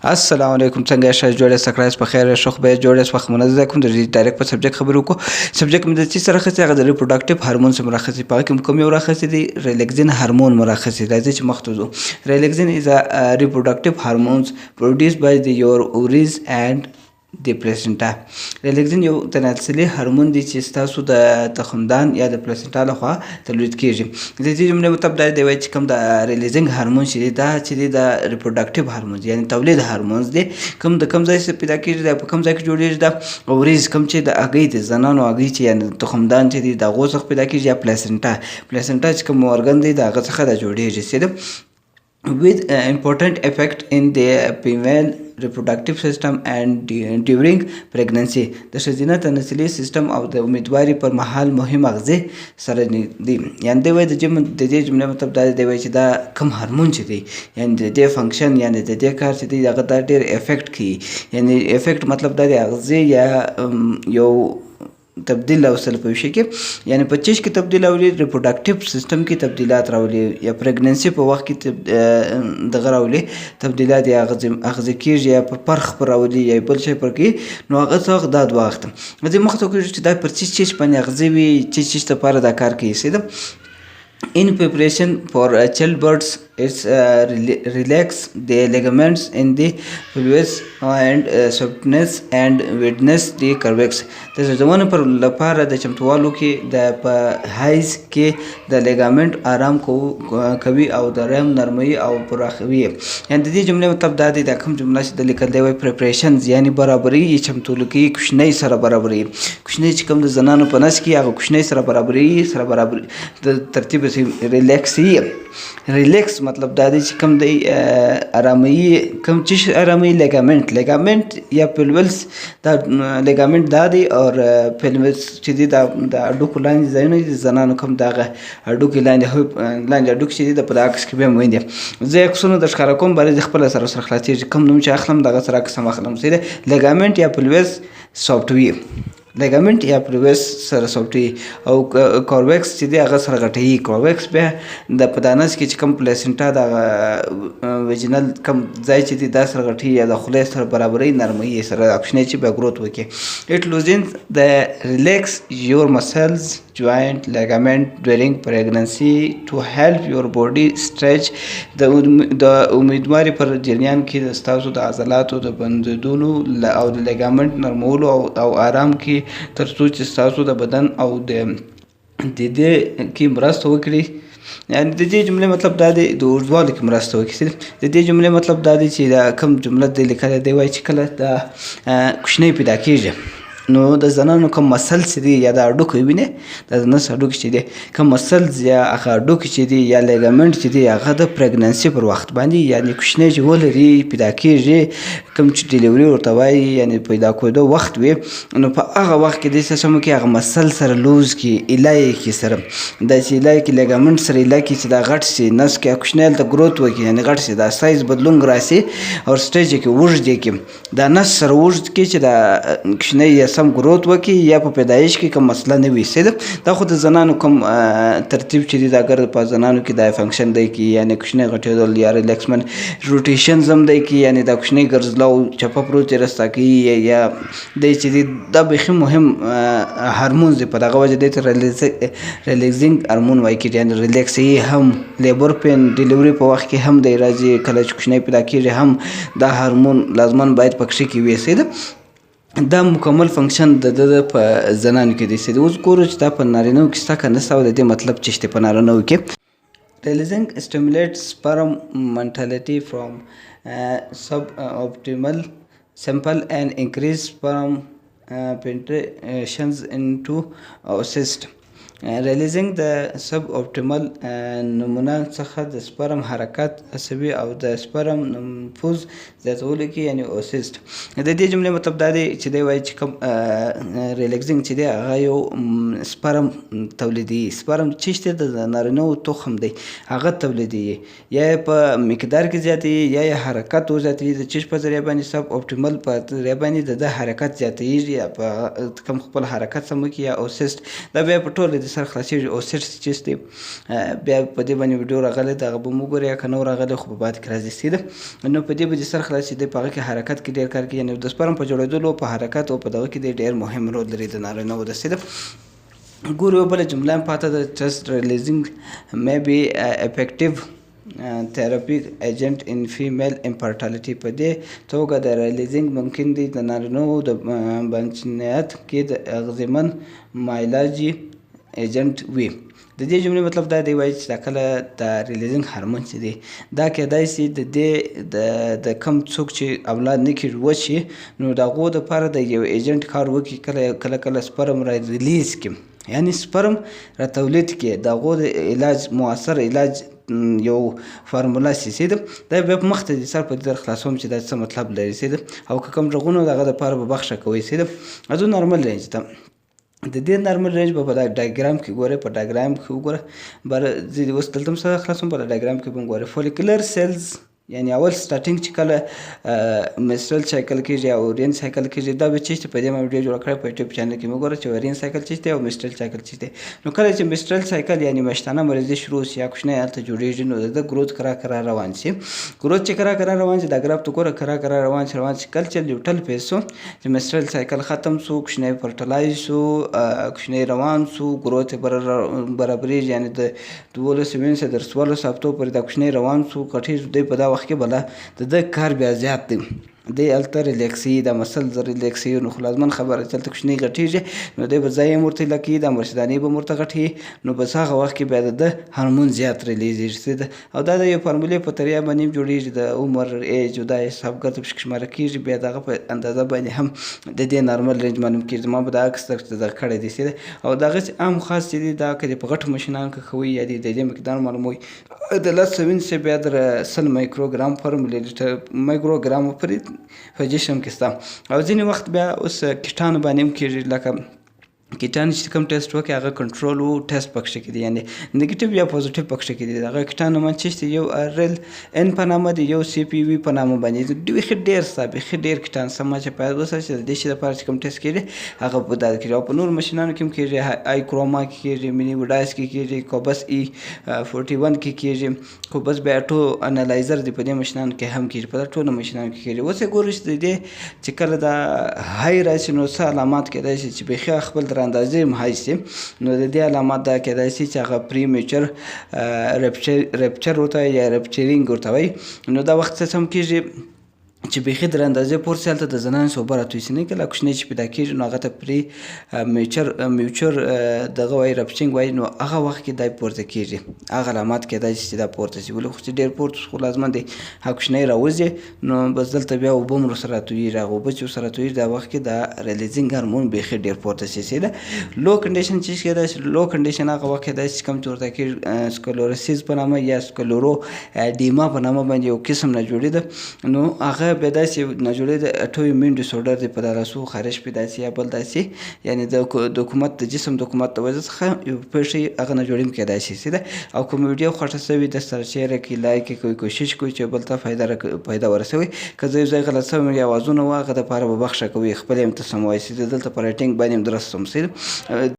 السلام علیکم څنګه یاست جوړ یاست کړای په خیر شخ به جوړ یاست وخت منځ کوم د ډایرکټ په سبجیکټ خبرو کو سبجیکټ مې د چې سره خسي هغه د ریپروډکټیو هورمون سره مرخصي په کوم یو راخصي دي ریلیکسین هورمون مرخصي راځي چې مختوزو ریلیکسین از ا reproductive hormones produced by your ovaries and د پلاسنټا. ریلیکسین یو تناسلي هورمون دی چې ستاسو د تخمدان یا د پلاسنټا لخوا تولید کیږي. د دې جملې مطلب دا دی چې کوم د ریلیزینګ هورمون چې دا چې د ریپروډکټیو هورمون یعنی تولید هورمون دی کوم د کوم ځای څخه پیدا کیږي د کوم ځای کې جوړیږي د اوریز کوم چې د اګې د زنانو اګې چې یعنی تخمدان چې دی د غوږ څخه پیدا کیږي یا پلاسنټا چې کوم اورګان دی د هغه څخه د جوړیږي سیده with important effect in the female reproductive system and during pregnancy. د ښځینه تناسلي سیستم او د امیدواري پر مهال مهم اغیزې سره دي. یعنی دی وایي د دې جملې مطلب دا دی چې دا کوم هورمون چې دی یعنی د دې فنکشن یعنی د دې کار چې دی هغه دا ډېر افیکټ کوي. یعنی افیکټ مطلب دا دی اغیزې یا یو تبدیل راوستل په شي کې یعنی په چش کې تبدیل راولي ریپروډکټیو سیستم کې تبدیلات راولي یا پریګننسي په وخت کې دغه راولي تبدیلات یا اغزه کېږي یا په پرخ پر راولي یا بل شي پر کې نو هغه څه دا د وخت د مخ ته کوي چې دا پر چش باندې اغزه وي چش ته لپاره دا کار کوي سیده in preparation for childbirth it's relax the ligaments in the pelvis and softness and wetness the cervix. د زمونه پر لپاره د چمتوالو کې د په هایز کې د لیګامنت آرام کوي او د رحم نرمي او پراخوي. یعنی د دې جملې مطلب دا دی د کوم جمله چې د لیکل دی وای پریپریشنز یعنی برابرۍ چمتولو کې کوشنۍ سره برابرۍ کوشنۍ چې کوم د زنانو په نس کې هغه کوشنۍ سره برابرۍ د ترتیب ریلیکس مطلب دا دی چې کوم دی آرامي کوم چې آرامي لیګامنت یا پیلوس دا لیګامنت دا دی او پیلوس چې دی د اډوکو لاندې ځایونه دي زنانو کوم دغه اډوکو لاندې اډوکو چې دی د په عکس کې به هم ویني زه عکسونه د ښکاره کوم باندې خپل سره خلاصېږي کوم نوم چې اخلم دغه سره عکس هم اخلم سیده لیګامنت یا پیلوس سافټویر لیګامنت یا پیلوس سره سافټویر او کوربکس چې دی هغه سره غټوي. کوربکس بیا د پدانس کې چې کوم پلاسنټا د ویجنل کوم ځای چې دی دا سره غټوي یا د خولې سره برابرۍ نرموي سره اپشنې چې بیا ګروت وکړي. اټ لوزینز د ریلیکس یور مسلز joint ligament during pregnancy to help your body stretch د امیدواري پر جریان کې د ستاسو د عضلاتو د بندیدونو او د لیګامنت نرمولو او آرام کې تر څو چې ستاسو د بدن او د دې کې مرسته وکړي. یعنی د دې جملې مطلب دا دی د اوږدوالي کې مرسته وکړي. د دې جملې مطلب دا دی چې دا کوم جمله دی لیکل دی وایي چې کله د کوشنۍ پیدا کېږي نو د زنانو کوم مسل چې دی یا د اډوکو ویني د نس اډوکو چې دی کوم مسلز یا هغه اډوکو چې دی یا لیګامنت چې دی هغه د پریګننسي پر وخت باندې یعنی کوشنۍ چې ولري پیدا کېږي کوم چې ډیلیوري ورته وایي یعنی پیدا کېدو وخت وي نو په هغه وخت کې د سیستم کې هغه مسل سره لوز کې الای کې سره د چې الای کې لیګامنت سره الای کې چې دا غټ سي نس کې کوشنۍ ته ګروت وکړي یعنی غټ سي دا سایز بدلون راسي او سټیج کې وژد کې دا نس سره وژد کې چې دا کوشنۍ سم ګروت وکړي یا په پیدایش کې کوم مسله نه وي سیده دا خو د زنانو کوم ترتیب چې دی دا ګر په زنانو کې دا فنکشن دی کې یعنی کوشنۍ غټېدل یا ریلیکسمن روټیشنز هم دی کې یعنی دا کوشنۍ ګرځلاو چپه پروت رستا کوي یا دی چې دی دا بیخي مهم هورمون دی په دغه وجه دی ته ریلیکسینګ هورمون وایي کېږي یعنی ریلیکسي هم لیبر پین ډیلیوري په وخت کې هم دی راځي کله چې کوشنۍ پیدا کېږي هم دا هورمون لازمن باید په کښې کې وي سیده دا مکمل فنکشن د په زنانو کې دی سیده. اوس ګورو چې دا په نارینهو کې شته که نه شته او د دې مطلب څه شته په نارینهو کې. ریلیزینګ stimulates sperm motility from suboptimal sample and increase sperm penetrations into oocyst. ریلیزینګ د سب اپټیمل نمونه څخه د سپرم حرکت عصبي او د سپرم نفوذ زیاتولو کې یعنی اوسیست. د دې جملې مطلب دا دی چې دی وایي چې کوم ریلیکسینګ چې دی هغه یو سپرم تولیدي سپرم چې شته د نارینهو تخم دی هغه تولیدي یا په مقدار کې زیاتوي یا حرکت وزیاتوي د چش په ذریعه باندې سب اپټیمل په ذریعه باندې د حرکت زیاتېږي یا په کوم خپل حرکت سم وکړي یا اوسیست دا بیا په ټوله د سر خلاصېږي او سیټ چې دی بیا په دې باندې ویډیو راغلی د هغه به مو وګورئ که نه راغلی خو په بعد کې راځي سیده نو په دې به د سر خلاصېدی په هغه کې حرکت کې ډېر کار کوي یعنې د سپرم په جوړېدلو په حرکت او په دغه کې ډېر مهم رول لري د نارینه‌وو د سیده ګورو بله جمله هم پاته ده ټرسټ ریلیزینګ مې بي افیکټیو therapeutic agent in female infertility په دې توګه د ریلیزینګ ممکن دی د نارینه‌وو د بچنیت کې د اغیزمن مایلاجي ایجنټ وي د دې جملې مطلب دا دی وایي چې دا کله د ریلیزینګ هارمون چې دی دا کېدای شي د دې د کم څوک چې اولاد نه کېږي وشي نو د هغو دپاره د یو ایجنټ کار وکړي کله سپرم را ریلیز کړي یعنې سپرم را تولید کړي د هغو د علاج مؤثر علاج یو فارموله سي ده دا بیا په مخ ته د سر په دې در خلاصوم چې دا څه مطلب لري سي ده او که کوم غږونه د هغه دپاره به بخښه کوئ سي ده ازو نارمل رینج ته د دې نارمل رینج به په ډایګرام کې ګورئ په ډایګرام کې وګوره زه اوس دلته هم سره خلاصوم په ډایګرام کې به هم ګورئ فولیکولر سیلز یعنی اول سټارټینګ چې کله منسټرل سایکل کېږي او اورین سایکل کېږي دا به چیشته په دې ما ویډیو جوړه کړې په یوټیوب چینل کې مو ګوره چې اورین سایکل چیشته او منسټرل سایکل چیشته نو کله چې منسټرل سایکل یعنی مشتانه مریضي شروع شي یا کوچنی هلته جوړېږي نو د ګروث کرا روان شي ګروث چې کرا روان شي دا ګراف ته ګوره کرا روان شي کله چې نیوټرل فیز شو چې منسټرل سایکل ختم شو کوچنی فرټلایز شو کوچنی روان شو ګروث برابرېږي یعنی د 12 تر 14 هفتو پورې دا کوچنی روان شو کټې دی په دا وخت کې بله د کار بیا زیات دی دی هلته ریلیکسي دا مسل د ریلیکسي نو خو لازمن خبره چې هلته کوچنۍ غټېږي نو دی به ځای هم ورته ایله کېږي دا مرشدانې به هم ورته غټېږي نو بس هغه وخت کې بیا د هارمون زیات ریلیزېږي او دا د یو فارمولې په طریقه باندې هم جوړېږي د عمر ایج او دا حسابګر ته پکې شماره کېږي بیا دغه په اندازه باندې هم د دې نارمل رینج معلوم کېږي ما به دا عکس دغه کړی دی او دغه عام خاص چې دی دا که په غټو ماشینانو کې کوي یا د دې مقدار معلوموي د لس سوینسې بیا در 100 مایکروګرام پر ملي لیټر مایکروګرام پورې په جسم کې شته او ځینې وخت بیا اوس کیټانو باندې هم کېږي لکه کیټان چې کوم ټیسټ وکړي هغه کنټرول او ټیسټ پکښې کې دي یعنې نیګیټیو یا پوزیټیو پکښې کې دي هغه کیټان نومه چې یو ارل ان په نامه دی یو سی پی وي په نامه باندې بیخي ډېر ستا بیخي ډېر کیټان سمه چې باید وساتل شي د دې شي دپاره چې کوم ټیسټ کېږي هغه په دا کېږي او په نورو ماشینانو کې هم کېږي آی کروما کې کېږي میني وډایس کې کېږي کوبس ای 41 کې کېږي کوبس بیاټو انالایزر دی په دې ماشینانو کې هم کېږي په ټولو ماشینانو کې کېږي اوس یې ګورو چې د دې چې کله دا های راشي نو څه علامات کېدای شي چې بیخي خپل در اندازې هم های شي نو د دې علامات دا کېدای شي چې هغه پری میچر رپچر ورته یا رپچرینګ ورته وایي نو دا وخت څه هم کېږي چې بیخي در اندازې پورې شي هلته د زنانو اوبه راتوی شي نه کله کوچنی چې پیدا کېږي نو هغه ته پرې میوچر دغه وایي رپچینګ وایي نو هغه وخت کې دا پورته کېږي هغه علامات کېدای شي چې دا پورته شي ولې خو چې ډېر پورته خو لازمن دی هغه کوچنی راوځي نو بس دلته بیا اوبه هم ورسره راتویږي هغه اوبه چې ورسره راتویږي دا وخت کې دا ریلیزینګ هارمون بیخي ډېر پورته شي ده لو کنډیشن چې کېدای شي لو کنډیشن هغه وخت کېدای شي کوم چې ورته کېږي سکلوروسیس په نامه یا سکلورو ډیما په نامه باندې یو قسم نه جوړېده نو هغه بیا داسې ناجوړې د اټویمین ډیسورډر دی په دا راسو خارش پیدا شي یا بل داسې یعنې د حکومت د جسم د حکومت د وجه څخه یو پېښې هغه ناجوړې هم کېدای شي ده او کوم ویډیو خوښه شوې د سره شیر کړئ لایک یې کوئ کوشش کوئ چې بل ته فایده ورسوي که زه یو ځای غلط شوی یا اوازونه وه هغه دپاره به بخښه کوئ خپل یې هم ته سم وایي دلته په رایټینګ باندې هم درست سم